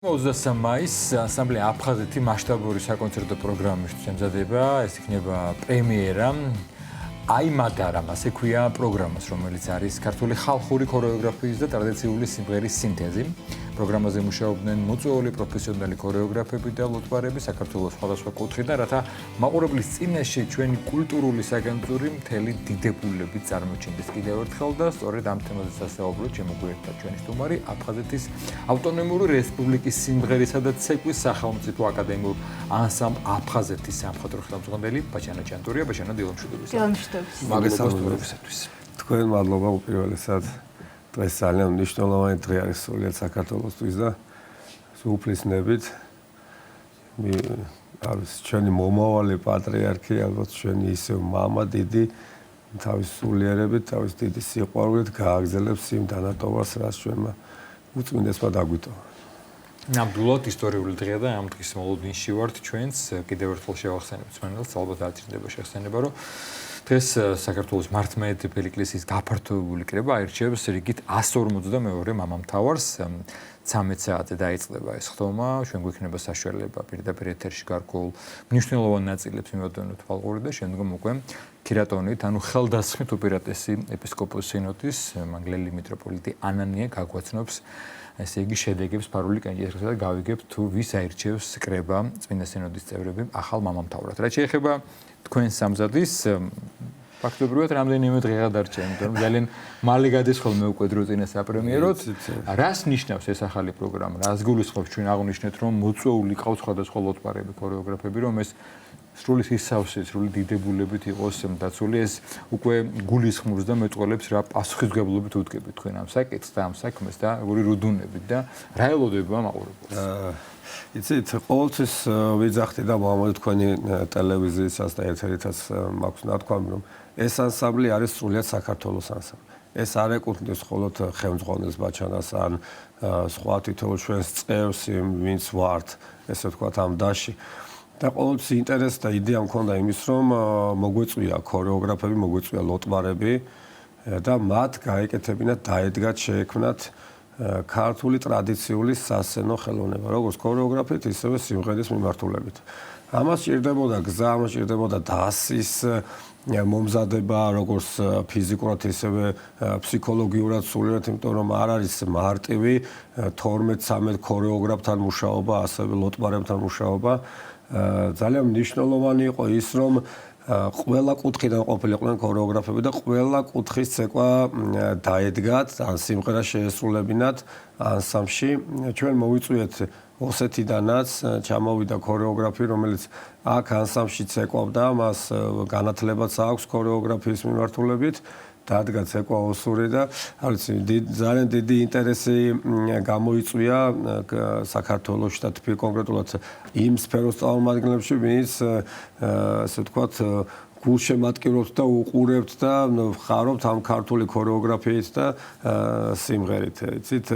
23 მაისს ანსამბლე აფხაზეთი მასშტაბური საკონცერტო პროგრამისთვის ემზადება, ეს იქნება პრემიერა. აიმადარამ ასე ქვია პროგრამას, რომელიც არის ქართული ხალხური ქორეოგრაფიის და ტრადიციული სიმღერის სინთეზი. პროგრამაზე მუშაობდნენ მოწვეული პროფესიონალი ქორეოგრაფები და ლოტბარები საქართველოს სხვადასხვა კუთხიდან, რათა მაყურებლის წინაშე ჩვენი კულტურული საგანძური მთელი დიდებულებით წარმოჩინდეს კიდევ ერთხელ და სწორედ ამ თემაზე სასაუბროთ შემოგვიერთდა ჩვენი სტუმარი აფხაზეთის ავტონომიური რესპუბლიკის სიმღერისა და ცეკვის სახელმწიფო აკადემიურ ანსამბლ აფხაზეთის სამხატვრო ხელმძღვანელი ბაჭანა ჭანტურია. ბაჭანა დილამშვიდობისა. მაგისტრატურებისათვის. თქვენ მადლობა უპირველესად. დღეს ძალიან მნიშვნელოვანი დღე არის სულიად საქართველოსთვის და უფლისნებით. არის ჩვენი მომავალი პატრიარქი, ალბათ ჩვენი ისევ მამა დიდი თავის სულიერებით, თავის დიდი სიყვარულით გააგრძელებს იმ დანატოვარს, რაც ჩვენმა უწმინდესმა დაგვიტოვა. ნამდვილად ისტორიული დღეა და ამ დღის მოლოდინში ვართ ჩვენც კიდევ ერთხელ შევახსენებთ მსმენელს, ალბათ არ ჭირდება შეხსენება, რომ დღეს საქართველოს მართლმადიდებელი ეკლესიის გაფართოებული კრება აირჩევს რიგით 152 მამამთავარს. 13 საათზე დაიწყება ეს ხდომა, ჩვენ გვექნება საშუალება პირდაპირ ეთერში გარკვეულ მნიშვნელოვან ნაწილებს მივადევნოთ ხალხური და შემდგომ უკვე ქირატონით, ანუ ხელდასხმით უპირატესი ეპისკოპოს სინოდის მანგლელი მიტროპოლიტი ანანია გაგვაცნობს ესე იგი შედეგებს ფარული კენჭისყრისა და გავიგებთ თუ ვის აირჩევს კრება წმინდა სინოდის წევრები ახალ მამამთავრად. რაც შეეხება თქვენ სამზადის ფაქტობრივად რამდენიმე დღეა დარჩა, იმიტომ რომ ძალიან მალე გადის ხოლმე უკვე დრო წინა საპრემიეროდ. რას ნიშნავს ეს ახალი პროგრამა? რას გულისხმობს? ჩვენ აღვნიშნეთ, რომ მოწვეული ყავს სხვადასხვა ლოტბარები, ქორეოგრაფები, რომ ეს სრული სისავსე, სრული დიდებულებით იყოს დაცული, ეს უკვე გულისხმობს და მეტყველებს რა პასუხისმგებლობით უთგებით თქვენ ამ საკითხს და ამ საქმეს და როგორი რუდუნებით და რა ელოდება მაყურებელს. იცით, ყოველთვის ვიძახდი და მომავალ თქვენი ტელევიზიასაც და ეთერითაც მაქვს ნათქვამი, რომ ეს ანსამბლი არის სრულიად საქართველოს ანსამბლი. ეს არ ეკუთვნის მხოლოდ ხელმძღვანელს ბაჭანას ან სხვა თითოეულ ჩვენს წევრს, ვინც ვართ, ესე ვთქვათ, ამ დასში. და ყოველთვის ინტერესი და იდეა მქონდა იმის, რომ მოგვეწვია ქორეოგრაფები, მოგვეწვია ლოტბარები და მათ გაეკეთებინათ, დაედგათ, შეექმნათ ქართული ტრადიციული სასცენო ხელოვნება, როგორც ქორეოგრაფიით, ისევე სიმღერის მიმართულებით. ამას სჭირდებოდა გზა, ამას სჭირდებოდა დასის მომზადება, როგორც ფიზიკურად, ისევე ფსიქოლოგიურად სულიერად, იმიტომ რომ არ არის მარტივი 12-13 ქორეოგრაფთან მუშაობა, ასევე ლოტბარებთან მუშაობა. ძალიან მნიშვნელოვანი იყო ის, რომ ყველა კუთხიდან ყოფილიყვნენ ქორეოგრაფები და ყველა კუთხის ცეკვა დაედგათ, ან სიმღერა შეესრულებინათ ანსამბლში. ჩვენ მოვიწვიეთ ოსეთიდანაც ჩამოვიდა ქორეოგრაფი, რომელიც აქ ანსამბლში ცეკვავდა, მას განათლებაც აქვს ქორეოგრაფიის მიმართულებით. დადგა ცეკვა ოსური და ძალიან დიდი ინტერესი გამოიწვია საქართველოში და თბილისში კონკრეტულად იმ სფეროს წარმომადგენლებში, ვინც ასე ვთქვათ გულშემატკივრობთ და უყურებთ და ხარობთ ამ ქართული ქორეოგრაფიით და სიმღერით. იცით,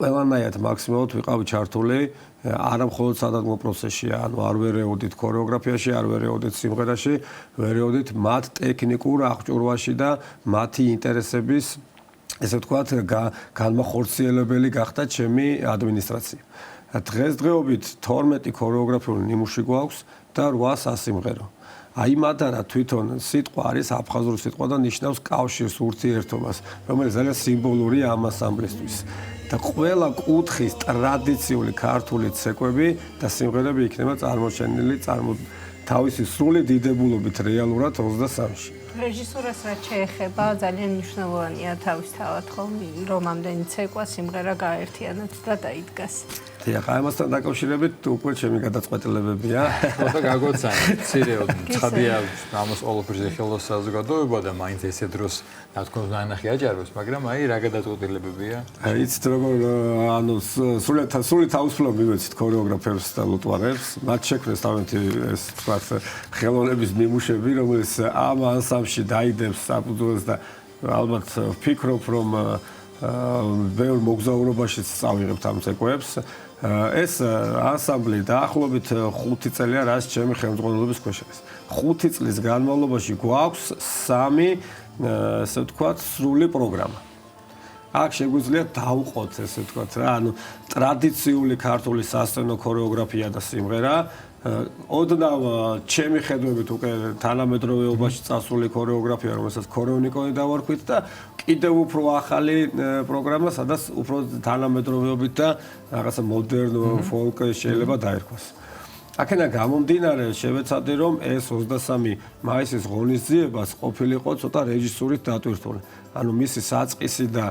ყველანაირად მაქსიმალურად ვიყავი ჩართული არა მხოლოდ სადადგმო პროცესში, ანუ არ ვერეოდით ქორეოგრაფიაში, არ ვერეოდით სიმღერაში, ვერეოდით მათ ტექნიკურ აღჭურვაში და მათი ინტერესების, ესე ვთქვათ, განმახორციელებელი გახდა ჩემი ადმინისტრაცია. დღესდღეობით 12 ქორეოგრაფიული ნიმუში გვაქვს და 8 სასიმღერო. აიმადარა თვითონ სიტყვა არის აფხაზური სიტყვა და ნიშნავს კავშირს, ურთიერთობას, რომელიც ძალიან სიმბოლურია ამ ანსამბლისთვის. და ყველა კუთხის ტრადიციული ქართული ცეკვები და სიმღერები იქნება წარმოჩენილი თავისი სრული დიდებულობით რეალურად 23-ში. რეჟისურას რაც შეეხება, ძალიან მნიშვნელოვანია თავისთავად ხოლმე, რომ ამდენი ცეკვა სიმღერა გააერთიანოთ და დაიდგას. დიახ, ამასთან დაკავშირებით უკვე ჩემი გადაწყვეტილებებია. ხოდა გაგოცანი, ცირეოდ ცხადია ამას ყოველფერზე ხელოს საზოგადოება და მაინც ესე დროს რა თქმა უნდა ნახი აჭარბებს, მაგრამ აი რა გადაწყვეტილებებია? იცით როგორ ანუ სრული თავისუფლება მივეცით ქორეოგრაფერებს და ლოტბარებს, მათ შექმნეს თავიანთი ეს ვთქვათ ხელოვნების ნიმუშები, რომელიც ამ ანსამბლში დაიდებს საფუძველს და ალბათ ვფიქრობ, რომ ბევრ მოგზაურობაშიც წავიღებთ ამ ცეკვებს. ეს ანსამბლი დაახლოებით 5 წელია, რაც ჩემი ხელმძღვანელობის ქვეშ არის. 5 წლის განმავლობაში გვაქვს 3 ასე ვთქვათ სრული პროგრამა. აქ შეგვიძლია დავუყოთ ესე ვთქვათ რა, ანუ ტრადიციული ქართული სასცენო ქორეოგრაფია და სიმღერა ოდნავ ჩემი ხედვებით უკვე თანამედროვეობაში წასული ქორეოგრაფია, რომელსაც ქორეონიკონი დავარქვით და კიდევ უფრო ახალი პროგრამა, სადაც უფრო თანამედროვეობით და რაღაცა მოდერნ ფოლკ შეიძლება დაერქვას. აქედან გამომდინარე შევეცადე რომ ეს 23 მაისის ღონისძიებას ყოფილიყო ცოტა რეჟისურით დატვირთული. ანუ მისი საწყისი და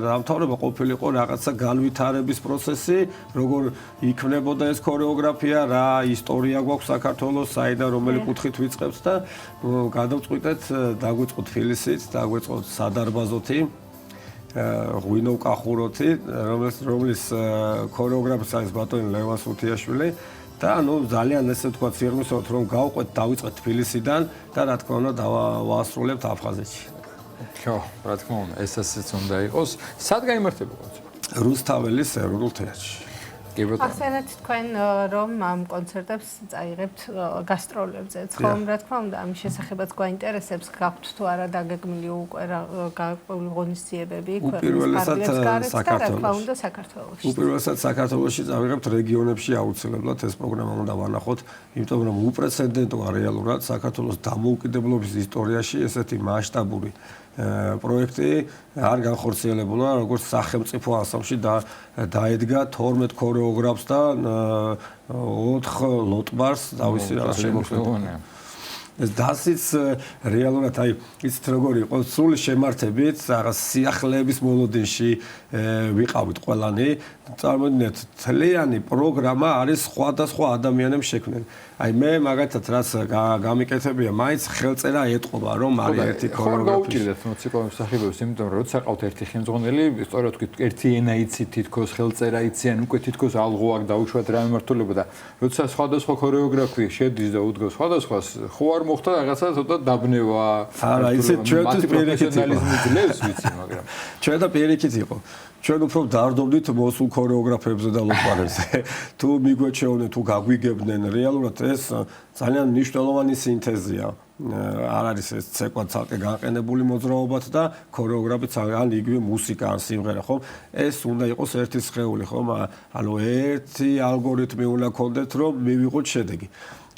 დამთავრება ყოფილიყო რაღაცა განვითარების პროცესი, როგორ იქნებოდა ეს ქორეოგრაფია, რა ისტორია გვაქვს საქართველოს, საიდან რომელი კუთხით ვიწყებთ და გადავწყვიტეთ დაგვიწყოთ თბილისით, დაგვიწყოთ სადარბაზოთი, ღვინო კახუროთი, რომლის ქორეოგრაფია არის ბატონი ლევან სუთიაშვილი. და ანუ ძალიან ესე ვთქვათ სიღრმისეულად რომ გავყვეთ დავიწყეთ თბილისიდან და რა თქმა უნდა დავასრულებთ აფხაზეთში. ხო, რა თქმა უნდა, ესეც უნდა იყოს. სად გაიმართება კონცერტი? რუსთაველის ეროვნულ თეატრში. კი ბატონო. ახსენეთ თქვენ რომ ამ კონცერტებს წაიღებთ გასტროლებზე. ხომ რა თქმა უნდა ამის შესახებაც გვაინტერესებს, გაქვთ თუ არა დაგეგმილი უკვე გაკვეული ღონისძიებები უპირველესად საქართველოში. უპირველესად საქართველოში წავიღებთ რეგიონებში აუცილებლად ეს პროგრამა უნდა ვანახოთ, იმიტომ რომ უპრეცედენტოა რეალურად საქართველოს დამოუკიდებლობის ისტორიაში ესეთი მასშტაბური პროექტი არ განხორციელებულა, როგორც სახელმწიფო ანსამბლში დაედგა 12 ქორეოგრაფს და 4 ლოტბარს დავისი რა შემოქმედება. ეს დასიც რეალურად აი იცით როგორი იყო სრული შემართებით რაღაც სიახლეების მოლოდინში ვიყავით ყველანი წარმოვიდგინეთ თლიანი პროგრამა არის სხვადასხვა ადამიანებს შექმნილი აი მე მაგათაც რაც გამიკეთებია მაინც ხელწერა ეტყობა რომ არის ერთი ქორეოგრაფია გაუჭირდეთ მოციქულების სახებებს იმიტომ რომ როცა ყავთ ერთი ხელმძღვანელი სწორედ თქვით ერთი ენა იცით თითქოს ხელწერა იციან უკვე თითქოს ალღო აქ დაუშვათ რა მიმართულება და როცა სხვადასხვა ქორეოგრაფი შედის და უდგას სხვადასხვას ხო არ მოხდა რაღაცა ცოტა დაბნევა არა ისე ჩვენთვის პროფესიონალიზმი ძლევს ვიცი მაგრამ ჩვენ და პირიქით იყო ჩვენ უფრო დაარდობდით მოსულ ქორეოგრაფებზე და ლოპარებზე თუ მიგვეჩეოდნენ თუ გაგვიგებდნენ რეალურად ეს ძალიან მნიშვნელოვანი სინთეზია არ არის ეს ცეკვა ცალკე განყენებული მოძრაობათ და ქორეოგრაფიც ან იგივე მუსიკა ან სიმღერა ხო ეს უნდა იყოს ერთი სხეული ხო ანუ ერთი ალგორითმი უნდა გქონდეთ რომ მივიღოთ შედეგი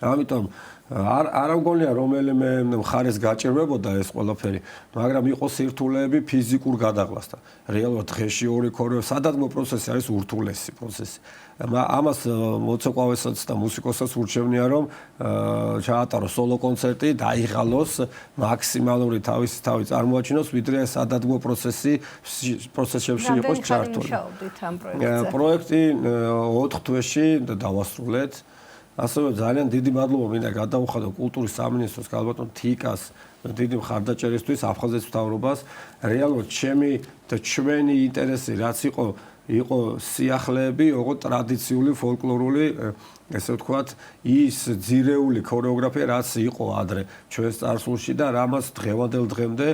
ამიტომ არ მგონია რომელიმე მხარეს გაჭირვებოდა ეს ყველაფერი, მაგრამ იყო სირთულეები ფიზიკურ გადაღლასთან. რეალურად დღეში ორი ქორეო სადადგმო პროცესი არის ურთულესი პროცესი. ამას მოცეკვავესაც და მუსიკოსაც ურჩევნია რომ ჩაატაროს სოლო კონცერტი, დაიღალოს მაქსიმალური თავისი თავი წარმოაჩინოს, ვიდრე სადადგმო პროცესებში იყოს ჩართული. პროექტი 4 თვეში დავასრულეთ. ასევე ძალიან დიდი მადლობა მინდა გადავუხადო კულტურის სამინისტროს ქალბატონ თიკას დიდი მხარდაჭერისთვის აფხაზეთის მთავრობას რეალურად ჩემი და ჩვენი ინტერესი რაც იყო სიახლეები, იყო ტრადიციული ფოლკლორული ესე ვთქვათ ის ძირეული ქორეოგრაფია რაც იყო ადრე ჩვენს წარსულში და რამაც დღევანდელ დღემდე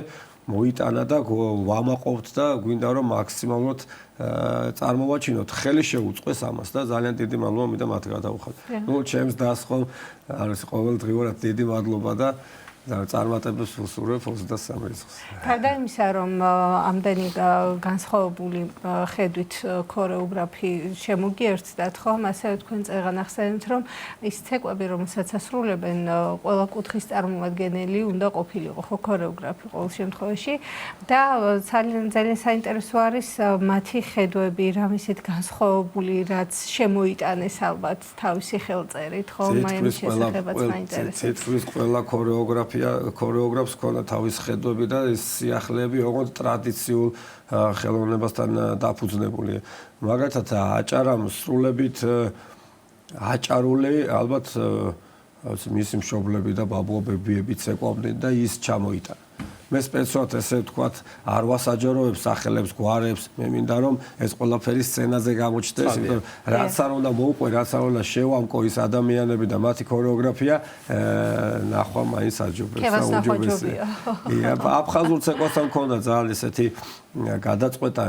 მოიტანა და ვამაყობთ და გვინდა რომ მაქსიმალურად წარმოვაჩინოთ ხელი შეუწყეს ამას და ძალიან დიდი მადლობა მინდა მათ გადავუხადო. ნუ ჩემს დასხომ არის ყოველდღიურად დიდი მადლობა და წარმატებებს ვუსურვებ 23 რიცხვს. გარდა იმისა, რომ ამდენი განსხვავებული ხედვით ქორეოგრაფი შემოგიერთდათ, ხომ, ასევე თქვენ წეგან ახსენეთ, რომ ის ცეკვები, რომელსაც ასრულებენ, ყველა კუთხის წარმომადგენელი უნდა ყოფილიყო, ხო, ქორეოგრაფი ყოველ შემთხვევაში და ძალიან საინტერესო არის მათი ხედვები, რამისით განსხვავებული, რაც შემოიტანეს ალბათ თავისი ხელწერით, ხო, მაინც შესახებაც მაინტერესებს. თითქმის ყველა ქორეოგრაფს ქონდა თავის ხედვები და ეს სიახლეები ოღონდ ტრადიციულ ხელოვნებასთან დაფუძნებულია. მაგალითად აჭარამ სრულებით აჭარული ალბათ მისი მშობლები და ბაბუებები ცეკვავდნენ და ის ჩამოიტანა. მე სპეციალურად ესე ვთქვათ არ ვასაჯაროებს სახელებს გვარებს მე მინდა რომ ეს ყველაფერი სცენაზე გამოჩნდეს იმიტომ რაც არ უნდა მოუყვე რაც არ უნდა შევამკო ის ადამიანები და მათი ქორეოგრაფია ნახვა მაინც აჯობებს აფხაზურ ცეკვასთან მქონდა ძალიან ესეთი გადაწყვეტა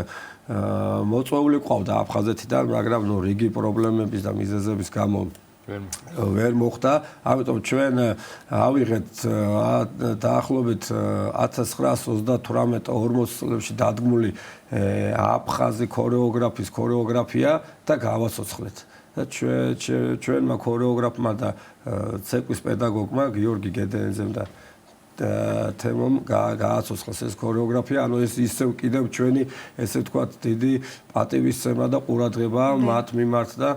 მოწვეული ყავდა აფხაზეთიდან მაგრამ ნუ რიგი პრობლემების და მიზეზების გამო ვერ მოხდა, ამიტომ ჩვენ ავიღეთ დაახლოებით 1938-40 წლებში დადგმული აფხაზი ქორეოგრაფის ქორეოგრაფია და გავაცოცხლეთ. და ჩვენმა ქორეოგრაფმა და ცეკვის პედაგოგმა გიორგი გედენძემ და თემომ გააცოცხლეს ეს ქორეოგრაფია, ანუ ეს ისევ კიდევ ჩვენი ესე ვთქვათ დიდი პატივისცემა და ყურადღება მათ მიმართ და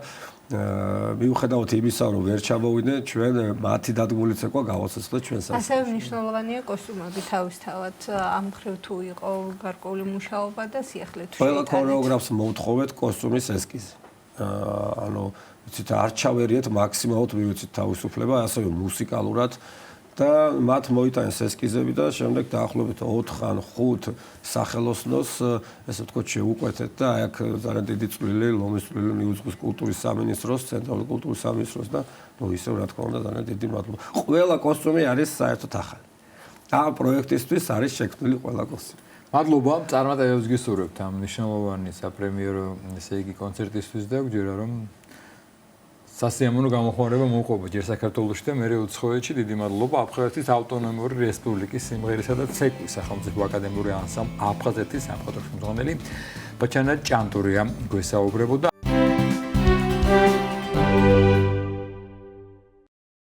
მიუხედავად იმისა, რომ ვერ ჩამოვიდნენ, ჩვენ მათი დადგმული ცეკვა გავაცოცხლეთ ჩვენსაც. ასევე მნიშვნელოვანია კოსტუმები თავისთავად ამ მხრივ თუ იყო გარკვეული მუშაობა და სიახლე თუ ყველა ქორეოგრაფს მოუთხოვეთ კოსტუმის ესკიზი. ანუ ვიცით არ ჩავერიეთ მაქსიმალურად მივიცით თავისუფლება, ასევე მუსიკალურად და მათ მოიტანეს ესკიზები და შემდეგ დაახლოებით 4 ან 5 სახელოსნოს ესე ვთქვათ შეუკვეთეთ და აი აქ ძალიან დიდი წვლილი ლომის წვლილი მიუძღვის კულტურის სამინისტროს, ცენტრალური კულტურის სამინისტროს და ნუ ისევ რა თქმა უნდა ძალიან დიდი მადლობა. ყველა კოსტუმი არის საერთოდ ახალი. ამ პროექტისთვის არის შექმნილი ყველა კოსტუმი. მადლობა, წარმატებებს გისურვებთ ამ მნიშვნელოვანი საპრემიერო, ესე იგი კონცერტისთვის და გვჯერა რომ სასიამოვნო გამოხმარება მოუყვება ჯერ საქართველოში და მერე უცხოეთში. დიდი მადლობა აფხაზეთის ავტონომიური რესპუბლიკის სიმღერისა და ცეკვის სახელმწიფო აკადემიური ანსამბლი აფხაზეთის სამხატვრო ხელმძღვანელი ბაჩანა ჭანტურია გვესაუბრებოდა.